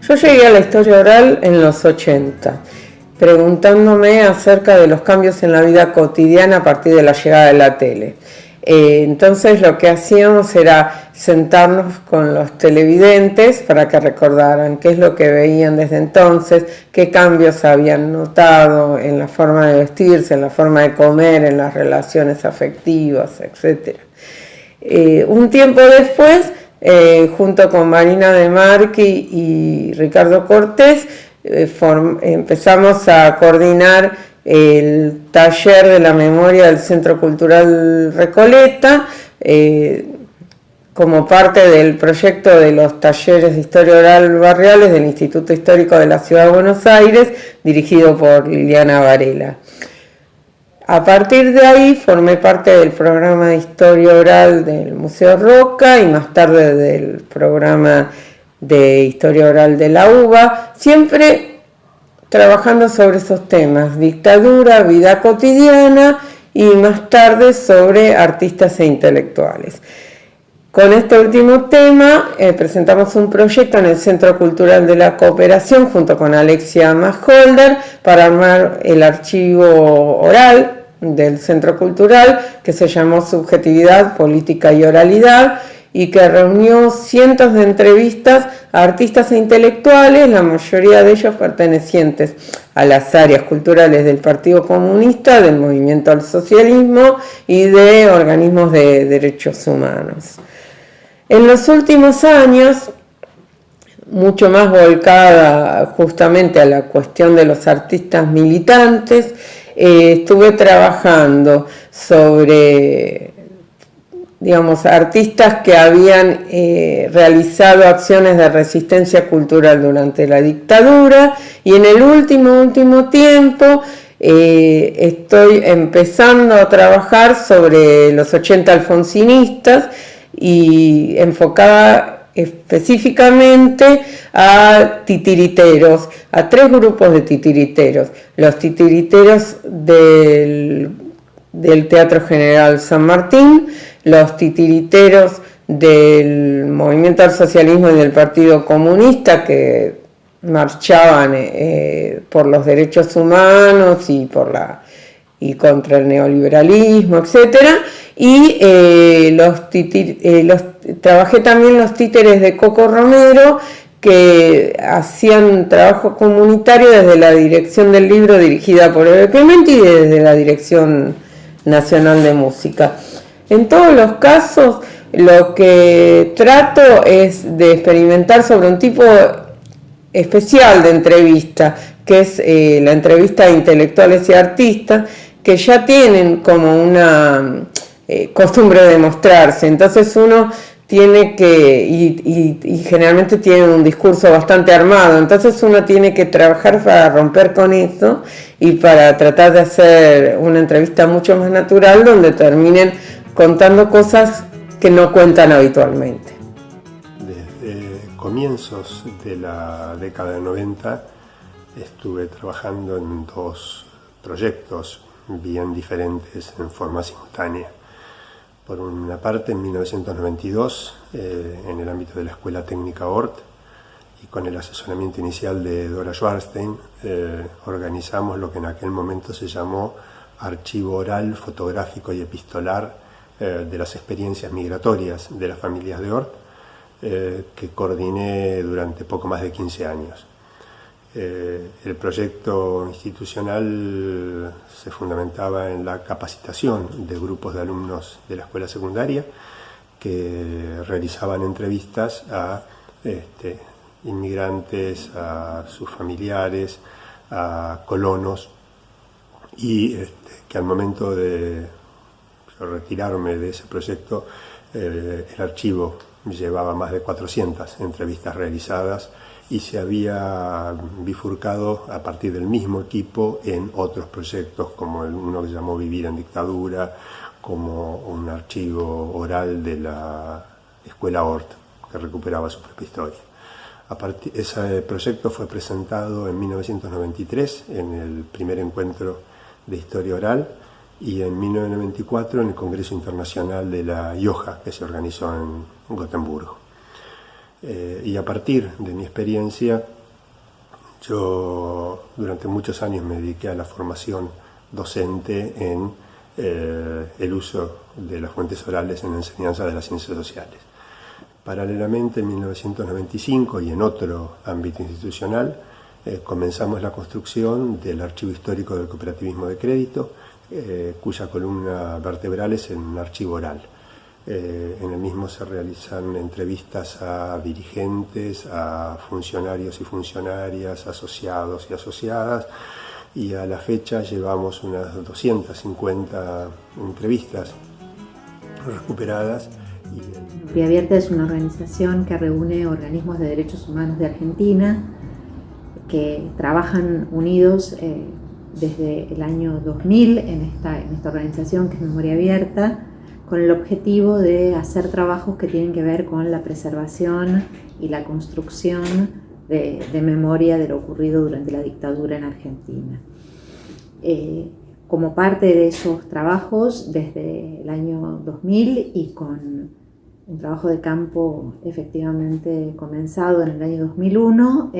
Yo llegué a la historia oral en los 80, preguntándome acerca de los cambios en la vida cotidiana a partir de la llegada de la tele. Entonces lo que hacíamos era sentarnos con los televidentes para que recordaran qué es lo que veían desde entonces, qué cambios habían notado en la forma de vestirse, en la forma de comer, en las relaciones afectivas, etc. Un tiempo después, junto con Marina De Marchi y Ricardo Cortés, empezamos a coordinar el taller de la memoria del Centro Cultural Recoleta, como parte del proyecto de los talleres de historia oral barriales del Instituto Histórico de la Ciudad de Buenos Aires, dirigido por Liliana Varela. A partir de ahí formé parte del programa de historia oral del Museo Roca y más tarde del programa de historia oral de la UBA, siempre trabajando sobre esos temas, dictadura, vida cotidiana y más tarde sobre artistas e intelectuales. Con este último tema presentamos un proyecto en el Centro Cultural de la Cooperación junto con Alexia Masholder para armar el archivo oral del Centro Cultural que se llamó Subjetividad, Política y Oralidad y que reunió cientos de entrevistas a artistas e intelectuales, la mayoría de ellos pertenecientes a las áreas culturales del Partido Comunista, del Movimiento al Socialismo y de organismos de derechos humanos. En los últimos años, mucho más volcada justamente a la cuestión de los artistas militantes, estuve trabajando sobre artistas que habían realizado acciones de resistencia cultural durante la dictadura y en el último tiempo estoy empezando a trabajar sobre los 80 alfonsinistas y enfocada específicamente a titiriteros, a 3 grupos de titiriteros: los titiriteros del Teatro General San Martín, los titiriteros del Movimiento al Socialismo y del Partido Comunista que marchaban por los derechos humanos y contra el neoliberalismo, etcétera, y trabajé también los títeres de Coco Romero que hacían trabajo comunitario desde la dirección del libro dirigida por Eve Clementi y desde la Dirección Nacional de Música. En todos los casos, lo que trato es de experimentar sobre un tipo especial de entrevista, que es la entrevista de intelectuales y artistas, que ya tienen como una costumbre de mostrarse. Entonces uno tiene que, y generalmente tienen un discurso bastante armado, entonces uno tiene que trabajar para romper con eso y para tratar de hacer una entrevista mucho más natural donde terminen contando cosas que no cuentan habitualmente. Desde comienzos de la década de 90 estuve trabajando en 2 proyectos bien diferentes en forma simultánea. Por una parte, en 1992, en el ámbito de la Escuela Técnica Ort, y con el asesoramiento inicial de Dora Schwarstein, organizamos lo que en aquel momento se llamó Archivo Oral, Fotográfico y Epistolar de las experiencias migratorias de las familias de Ort, que coordiné durante poco más de 15 años. El proyecto institucional se fundamentaba en la capacitación de grupos de alumnos de la escuela secundaria que realizaban entrevistas a inmigrantes, a sus familiares, a colonos, y que al momento de retirarme de ese proyecto, el archivo llevaba más de 400 entrevistas realizadas y se había bifurcado a partir del mismo equipo en otros proyectos, como uno que llamó Vivir en Dictadura, como un archivo oral de la Escuela Ort, que recuperaba su propia historia. Ese proyecto fue presentado en 1993 en el primer encuentro de historia oral y en 1994 en el Congreso Internacional de la IOJA, que se organizó en Gotemburgo. Y a partir de mi experiencia Yo durante muchos años me dediqué a la formación docente en el uso de las fuentes orales en la enseñanza de las ciencias sociales. Paralelamente, en 1995 y en otro ámbito institucional, comenzamos la construcción del Archivo Histórico del Cooperativismo de Crédito, cuya columna vertebral es en archivo oral. En el mismo se realizan entrevistas a dirigentes, a funcionarios y funcionarias, asociados y asociadas, y a la fecha llevamos unas 250 entrevistas recuperadas. Memoria Abierta es una organización que reúne organismos de derechos humanos de Argentina que trabajan unidos desde el año 2000 en esta organización que es Memoria Abierta, con el objetivo de hacer trabajos que tienen que ver con la preservación y la construcción de memoria de lo ocurrido durante la dictadura en Argentina. Como parte de esos trabajos, desde el año 2000 y con un trabajo de campo efectivamente comenzado en el año 2001,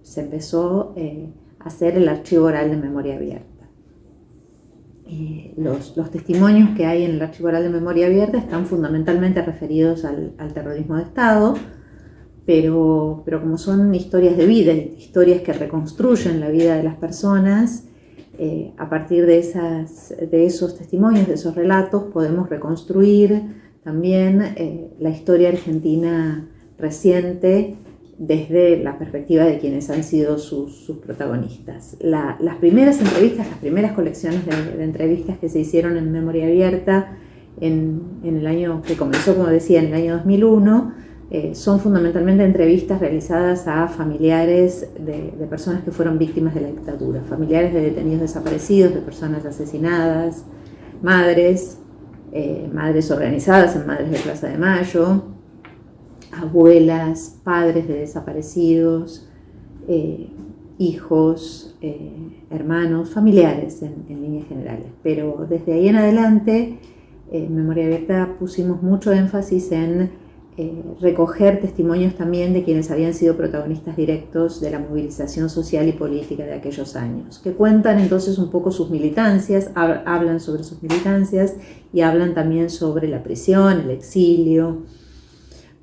se empezó a hacer el archivo oral de Memoria Abierta. Los testimonios que hay en el Archivo Oral de Memoria Abierta están fundamentalmente referidos al terrorismo de Estado, pero como son historias de vida, historias que reconstruyen la vida de las personas, a partir de esos testimonios, de esos relatos, podemos reconstruir también la historia argentina reciente desde la perspectiva de quienes han sido sus protagonistas. Las primeras entrevistas, las primeras colecciones de entrevistas que se hicieron en Memoria Abierta en el año que comenzó, como decía, en el año 2001, son fundamentalmente entrevistas realizadas a familiares de personas que fueron víctimas de la dictadura, familiares de detenidos desaparecidos, de personas asesinadas, madres organizadas en Madres de Plaza de Mayo, abuelas, padres de desaparecidos, hijos, hermanos, familiares en líneas generales. Pero desde ahí en adelante, en Memoria Abierta pusimos mucho énfasis en recoger testimonios también de quienes habían sido protagonistas directos de la movilización social y política de aquellos años, que cuentan entonces un poco sus militancias, hablan sobre sus militancias y hablan también sobre la prisión, el exilio.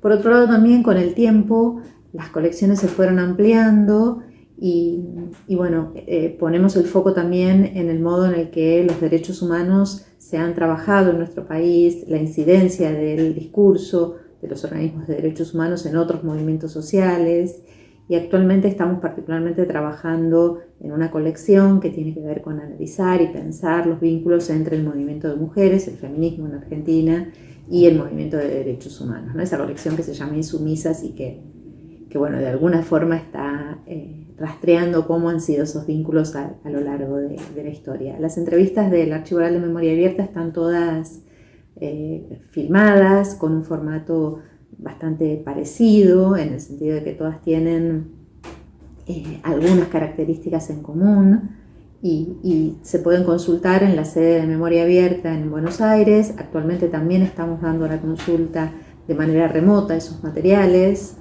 Por otro lado, también con el tiempo las colecciones se fueron ampliando y bueno, ponemos el foco también en el modo en el que los derechos humanos se han trabajado en nuestro país, la incidencia del discurso de los organismos de derechos humanos en otros movimientos sociales, y actualmente estamos particularmente trabajando en una colección que tiene que ver con analizar y pensar los vínculos entre el movimiento de mujeres, el feminismo en Argentina, y el movimiento de derechos humanos, ¿no? Esa colección que se llama Insumisas y que bueno, de alguna forma está rastreando cómo han sido esos vínculos a lo largo de la historia. Las entrevistas del Archivo Oral de Memoria Abierta están todas filmadas con un formato bastante parecido, en el sentido de que todas tienen algunas características en común y se pueden consultar en la sede de Memoria Abierta en Buenos Aires. Actualmente también estamos dando la consulta de manera remota esos materiales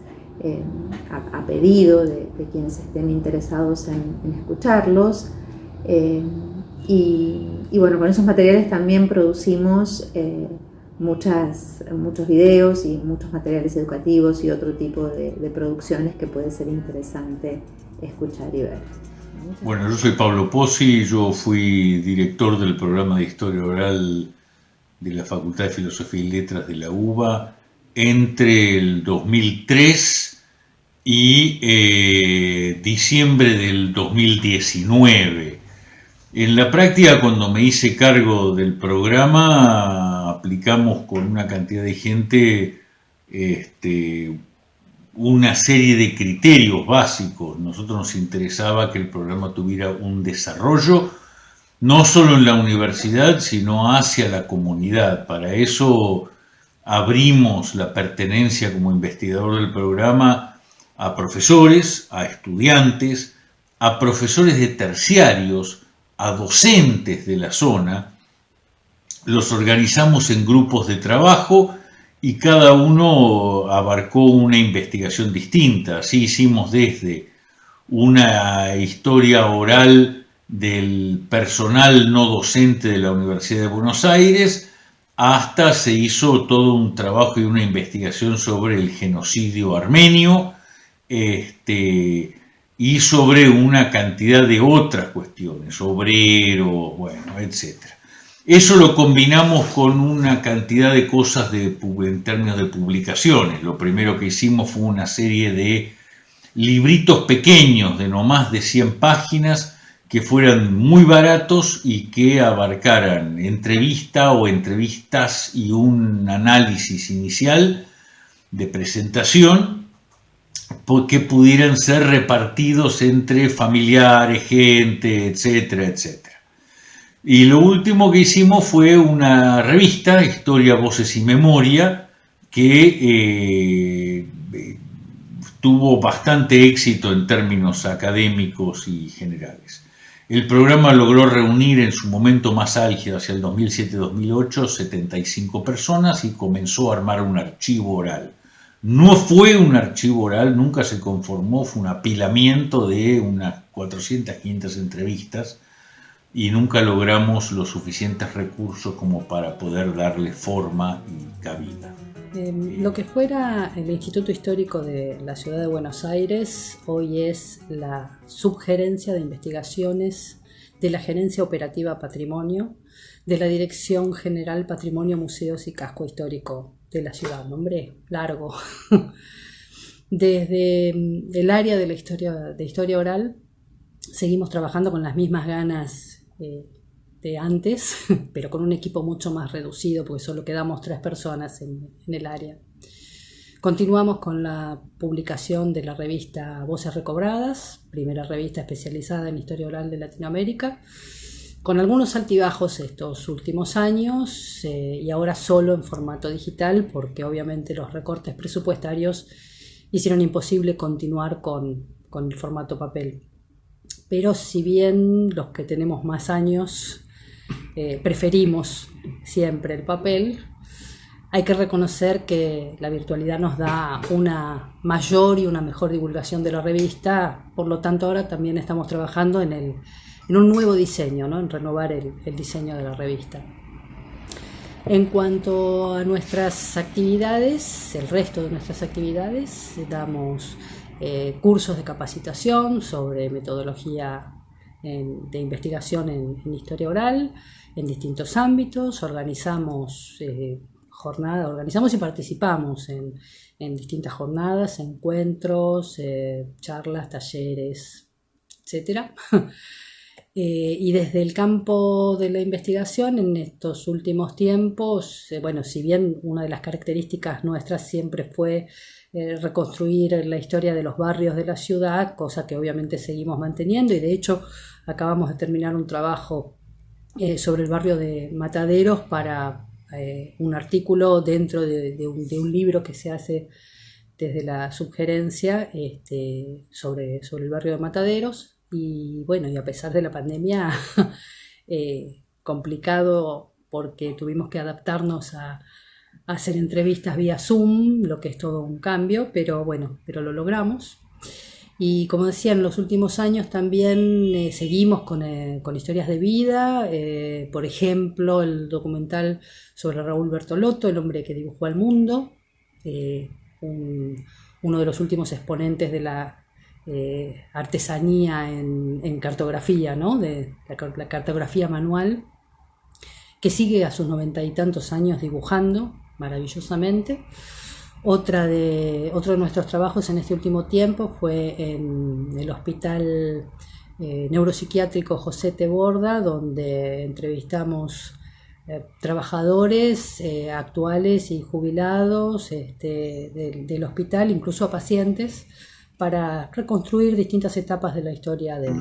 a pedido de quienes estén interesados en escucharlos. Y bueno, con esos materiales también producimos muchos videos y muchos materiales educativos y otro tipo de producciones que puede ser interesante escuchar y ver. Bueno, yo soy Pablo Pozzi, yo fui director del programa de Historia Oral de la Facultad de Filosofía y Letras de la UBA entre el 2003 y diciembre del 2019. En la práctica, cuando me hice cargo del programa, aplicamos con una cantidad de gente una serie de criterios básicos. Nosotros nos interesaba que el programa tuviera un desarrollo, no solo en la universidad, sino hacia la comunidad. Para eso abrimos la pertenencia como investigador del programa a profesores, a estudiantes, a profesores de terciarios, a docentes de la zona. Los organizamos en grupos de trabajo y cada uno abarcó una investigación distinta. Así hicimos desde una historia oral del personal no docente de la Universidad de Buenos Aires, hasta se hizo todo un trabajo y una investigación sobre el genocidio armenio, y sobre una cantidad de otras cuestiones, obreros, bueno, etc. Eso lo combinamos con una cantidad de cosas en términos de publicaciones. Lo primero que hicimos fue una serie de libritos pequeños de no más de 100 páginas que fueran muy baratos y que abarcaran entrevista o entrevistas y un análisis inicial de presentación que pudieran ser repartidos entre familiares, gente, etcétera, etcétera. Y lo último que hicimos fue una revista, Historia, Voces y Memoria, que tuvo bastante éxito en términos académicos y generales. El programa logró reunir en su momento más álgido, hacia el 2007-2008, 75 personas y comenzó a armar un archivo oral. No fue un archivo oral, nunca se conformó, fue un apilamiento de unas 400, 500 entrevistas y nunca logramos los suficientes recursos como para poder darle forma y cabida. Lo que fuera el Instituto Histórico de la Ciudad de Buenos Aires hoy es la Subgerencia de Investigaciones de la Gerencia Operativa Patrimonio de la Dirección General Patrimonio, Museos y Casco Histórico de la ciudad. Nombre largo. Desde el área de la historia oral seguimos trabajando con las mismas ganas de antes, pero con un equipo mucho más reducido porque solo quedamos 3 personas en el área. Continuamos con la publicación de la revista Voces Recobradas, primera revista especializada en historia oral de Latinoamérica, con algunos altibajos estos últimos años y ahora solo en formato digital porque obviamente los recortes presupuestarios hicieron imposible continuar con el formato papel. Pero si bien los que tenemos más años preferimos siempre el papel, hay que reconocer que la virtualidad nos da una mayor y una mejor divulgación de la revista, por lo tanto ahora también estamos trabajando en un nuevo diseño, ¿no? En renovar el diseño de la revista. En cuanto a nuestras actividades, el resto de nuestras actividades, damos cursos de capacitación sobre metodología de investigación en historia oral en distintos ámbitos, organizamos y participamos en distintas jornadas, encuentros, charlas, talleres, etc. Y desde el campo de la investigación en estos últimos tiempos, si bien una de las características nuestras siempre fue reconstruir la historia de los barrios de la ciudad, cosa que obviamente seguimos manteniendo y de hecho acabamos de terminar un trabajo sobre el barrio de Mataderos para un artículo dentro de un libro que se hace desde la subgerencia sobre el barrio de Mataderos. Y bueno, y a pesar de la pandemia, complicado porque tuvimos que adaptarnos a hacer entrevistas vía Zoom, lo que es todo un cambio, pero lo logramos. Y como decía, en los últimos años también seguimos con historias de vida, por ejemplo, el documental sobre Raúl Bertolotto, el hombre que dibujó al mundo, uno de los últimos exponentes de la artesanía en cartografía, ¿no? De la cartografía manual, que sigue a sus 90 y tantos años dibujando maravillosamente. Otro de nuestros trabajos en este último tiempo fue en el Hospital Neuropsiquiátrico José T. Borda, donde entrevistamos trabajadores actuales y jubilados del hospital, incluso a pacientes, para reconstruir distintas etapas de la historia del